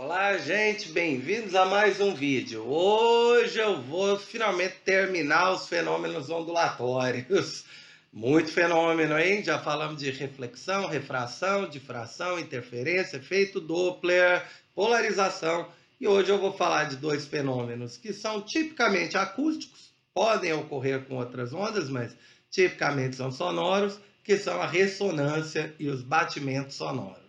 Olá, gente, bem-vindos a mais um vídeo. Hoje eu vou finalmente terminar os fenômenos ondulatórios. Muito fenômeno, hein? Já falamos de reflexão, refração, difração, interferência, efeito Doppler, polarização. E hoje eu vou falar de dois fenômenos que são tipicamente acústicos, podem ocorrer com outras ondas, mas tipicamente são sonoros, que são a ressonância e os batimentos sonoros.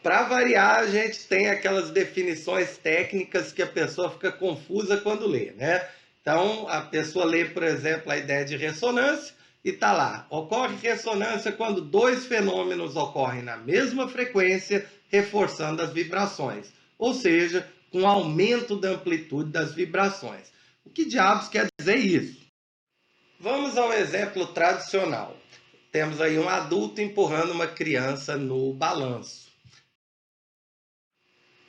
Para variar, a gente tem aquelas definições técnicas que a pessoa fica confusa quando lê, né? Então, a pessoa lê, por exemplo, a ideia de ressonância e tá lá. Ocorre ressonância quando dois fenômenos ocorrem na mesma frequência, reforçando as vibrações. Ou seja, com aumento da amplitude das vibrações. O que diabos quer dizer isso? Vamos ao exemplo tradicional. Temos aí um adulto empurrando uma criança no balanço.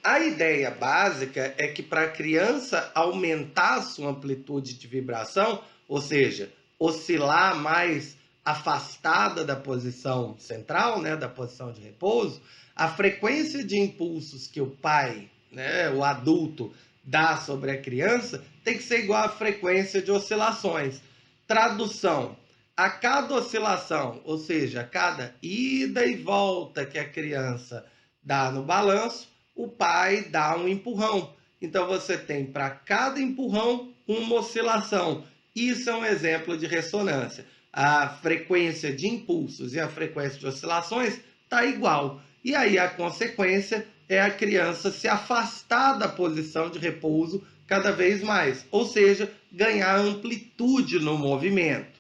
A ideia básica é que para a criança aumentar a sua amplitude de vibração, ou seja, oscilar mais afastada da posição central, né, da posição de repouso, a frequência de impulsos que o pai, né, o adulto, dá sobre a criança tem que ser igual à frequência de oscilações. Tradução: a cada oscilação, ou seja, a cada ida e volta que a criança dá no balanço, o pai dá um empurrão. Então você tem para cada empurrão uma oscilação. Isso é um exemplo de ressonância. A frequência de impulsos e a frequência de oscilações está igual. E aí a consequência é a criança se afastar da posição de repouso cada vez mais, ou seja, ganhar amplitude no movimento.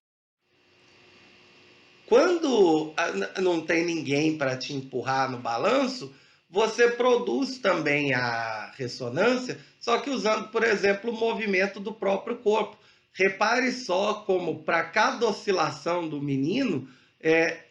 Quando não tem ninguém para te empurrar no balanço, você produz também a ressonância, só que usando, por exemplo, o movimento do próprio corpo. Repare só como para cada oscilação do menino,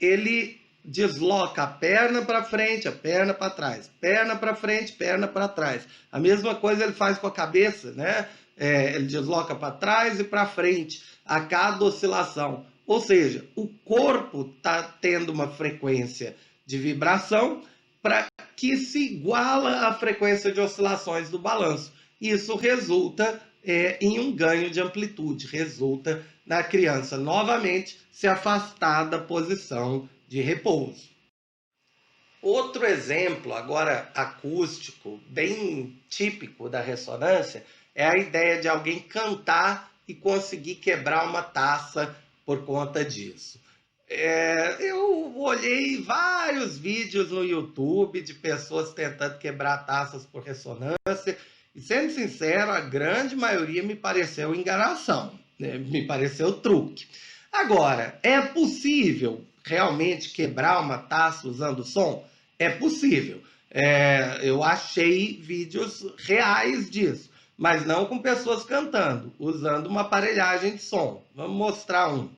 ele desloca a perna para frente, a perna para trás, perna para frente, perna para trás. A mesma coisa ele faz com a cabeça, né? Ele desloca para trás e para frente a cada oscilação. Ou seja, o corpo está tendo uma frequência de vibração para que se iguala à frequência de oscilações do balanço. Isso resulta em um ganho de amplitude, resulta na criança novamente se afastar da posição de repouso. Outro exemplo, agora acústico, bem típico da ressonância, é a ideia de alguém cantar e conseguir quebrar uma taça por conta disso. Eu olhei vários vídeos no YouTube de pessoas tentando quebrar taças por ressonância e, sendo sincero, a grande maioria me pareceu enganação, né? Me pareceu truque. Agora, é possível realmente quebrar uma taça usando som? É possível. Eu achei vídeos reais disso, mas não com pessoas cantando, usando uma aparelhagem de som. Vamos mostrar um.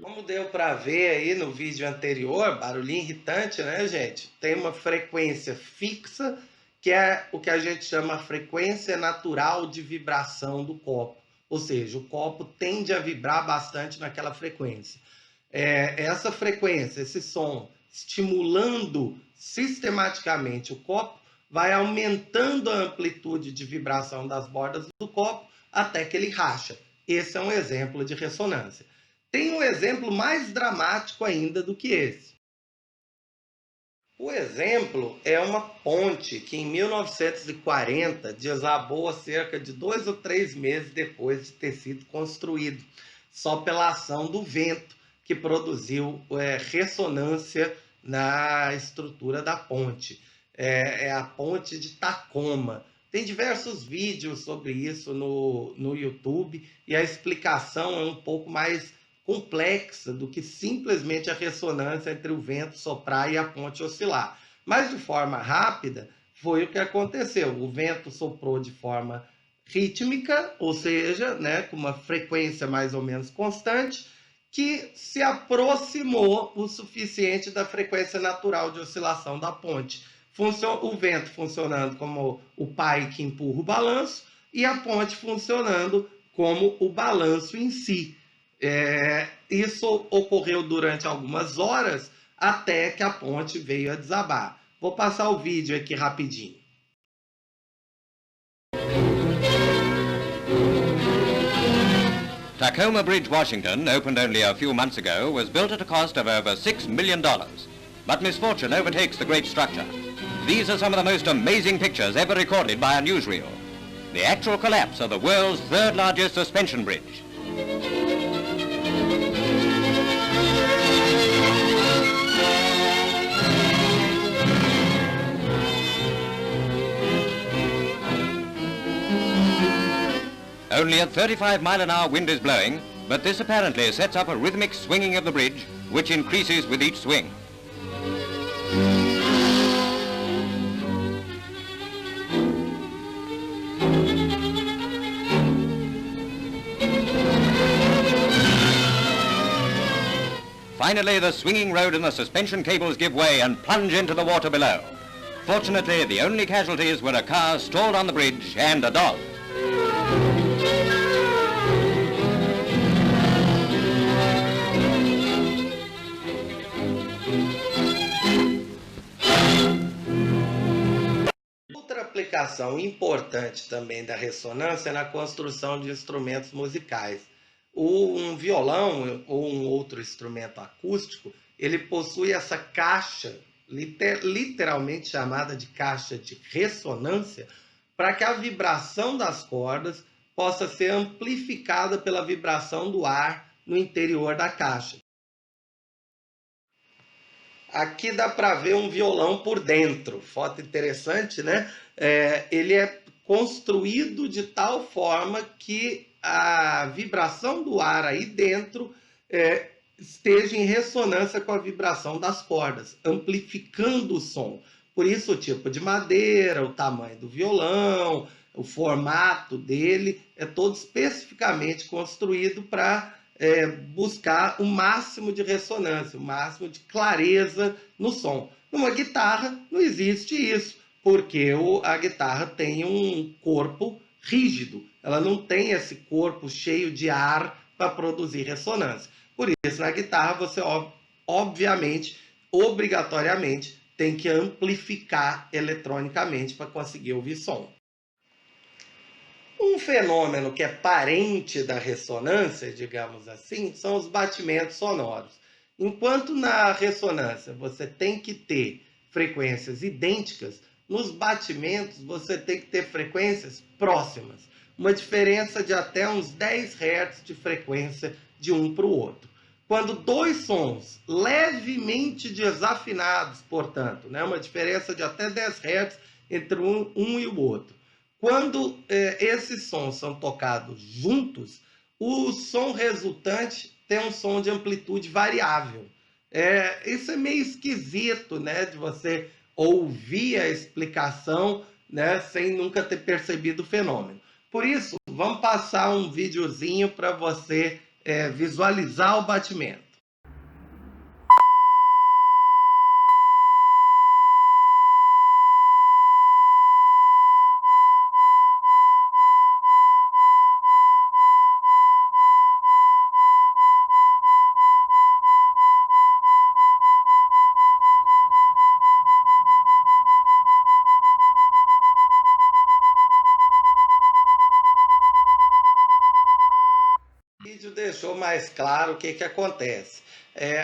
Como deu para ver aí no vídeo anterior, barulhinho irritante, né, gente? Tem uma frequência fixa, que é o que a gente chama a frequência natural de vibração do copo. Ou seja, o copo tende a vibrar bastante naquela frequência. Essa frequência, esse som, estimulando sistematicamente o copo, vai aumentando a amplitude de vibração das bordas do copo até que ele racha. Esse é um exemplo de ressonância. Tem um exemplo mais dramático ainda do que esse. O exemplo é uma ponte que em 1940 desabou cerca de 2 ou 3 meses depois de ter sido construído, só pela ação do vento que produziu ressonância na estrutura da ponte. É a ponte de Tacoma. Tem diversos vídeos sobre isso no YouTube e a explicação é um pouco mais complexa do que simplesmente a ressonância entre o vento soprar e a ponte oscilar. Mas de forma rápida, foi o que aconteceu. O vento soprou de forma rítmica, ou seja, né, com uma frequência mais ou menos constante, que se aproximou o suficiente da frequência natural de oscilação da ponte. O vento funcionando como o pai que empurra o balanço e a ponte funcionando como o balanço em si. Isso ocorreu durante algumas horas até que a ponte veio a desabar. Vou passar o vídeo aqui rapidinho. Tacoma Bridge, Washington, opened only a few months ago, was built at a cost of over $6 million. But misfortune overtakes the great structure. These are some of the most amazing pictures ever recorded by a newsreel. The actual collapse of the world's third largest suspension bridge. Only a 35-mile-an-hour wind is blowing, but this apparently sets up a rhythmic swinging of the bridge, which increases with each swing. Finally, the swinging road and the suspension cables give way and plunge into the water below. Fortunately, the only casualties were a car stalled on the bridge and a dog. Outra aplicação importante também da ressonância é na construção de instrumentos musicais. Um violão ou um outro instrumento acústico, ele possui essa caixa, literalmente chamada de caixa de ressonância, para que a vibração das cordas possa ser amplificada pela vibração do ar no interior da caixa. Aqui dá para ver um violão por dentro, foto interessante, né? Ele é construído de tal forma que a vibração do ar aí dentro esteja em ressonância com a vibração das cordas, amplificando o som. Por isso o tipo de madeira, o tamanho do violão, o formato dele, é todo especificamente construído para buscar o máximo de ressonância, o máximo de clareza no som. Numa guitarra não existe isso, porque a guitarra tem um corpo rígido, ela não tem esse corpo cheio de ar para produzir ressonância. Por isso, na guitarra você, obviamente, obrigatoriamente, tem que amplificar eletronicamente para conseguir ouvir som. Um fenômeno que é parente da ressonância, digamos assim, são os batimentos sonoros. Enquanto na ressonância você tem que ter frequências idênticas, nos batimentos você tem que ter frequências próximas. Uma diferença de até uns 10 Hz de frequência de um para o outro. Quando dois sons levemente desafinados, portanto, né, uma diferença de até 10 Hz entre um e o outro. Quando esses sons são tocados juntos, o som resultante tem um som de amplitude variável. Isso é meio esquisito, né, de você ouvir a explicação, né, sem nunca ter percebido o fenômeno. Por isso, vamos passar um videozinho para você visualizar o batimento. O vídeo deixou mais claro o que acontece.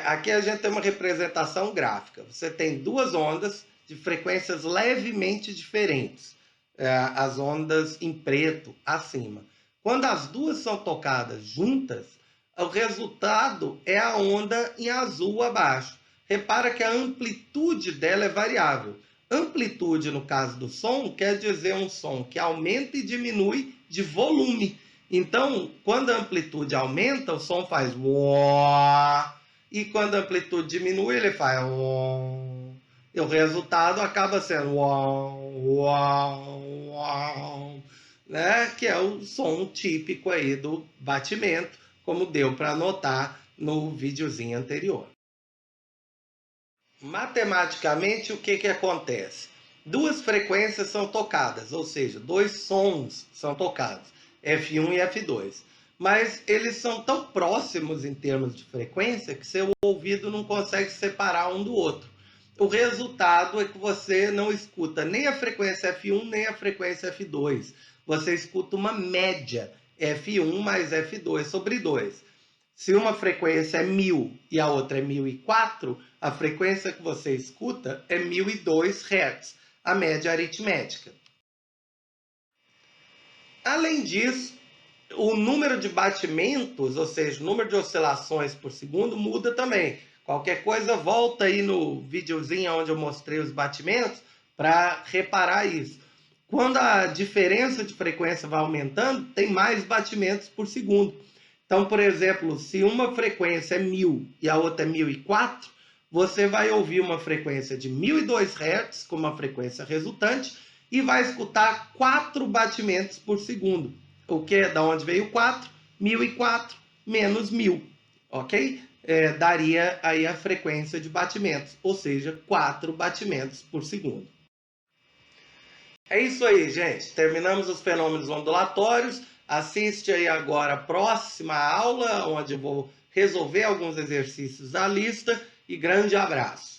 Aqui a gente tem uma representação gráfica. Você tem duas ondas de frequências levemente diferentes. As ondas em preto acima. Quando as duas são tocadas juntas, o resultado é a onda em azul abaixo. Repara que a amplitude dela é variável. Amplitude, no caso do som, quer dizer um som que aumenta e diminui de volume. Então, quando a amplitude aumenta, o som faz uó, e quando a amplitude diminui, ele faz uó. E o resultado acaba sendo uó, uó, uó, né? Que é o som típico aí do batimento, como deu para notar no videozinho anterior. Matematicamente, o que acontece? Duas frequências são tocadas, ou seja, dois sons são tocados, F1 e F2. Mas eles são tão próximos em termos de frequência que seu ouvido não consegue separar um do outro. O resultado é que você não escuta nem a frequência F1 nem a frequência F2. Você escuta uma média F1 mais F2 sobre 2. Se uma frequência é 1000 e a outra é 1004, a frequência que você escuta é 1002 Hz, a média aritmética. Além disso, o número de batimentos, ou seja, o número de oscilações por segundo, muda também. Qualquer coisa, volta aí no videozinho onde eu mostrei os batimentos para reparar isso. Quando a diferença de frequência vai aumentando, tem mais batimentos por segundo. Então, por exemplo, se uma frequência é 1000 e a outra é 1004, você vai ouvir uma frequência de 1002 Hz como a frequência resultante e vai escutar 4 batimentos por segundo. O que é da onde veio 4? 1004 menos 1000, ok? Daria aí a frequência de batimentos, ou seja, 4 batimentos por segundo. É isso aí, gente. Terminamos os fenômenos ondulatórios. Assiste aí agora a próxima aula, onde eu vou resolver alguns exercícios da lista. E grande abraço!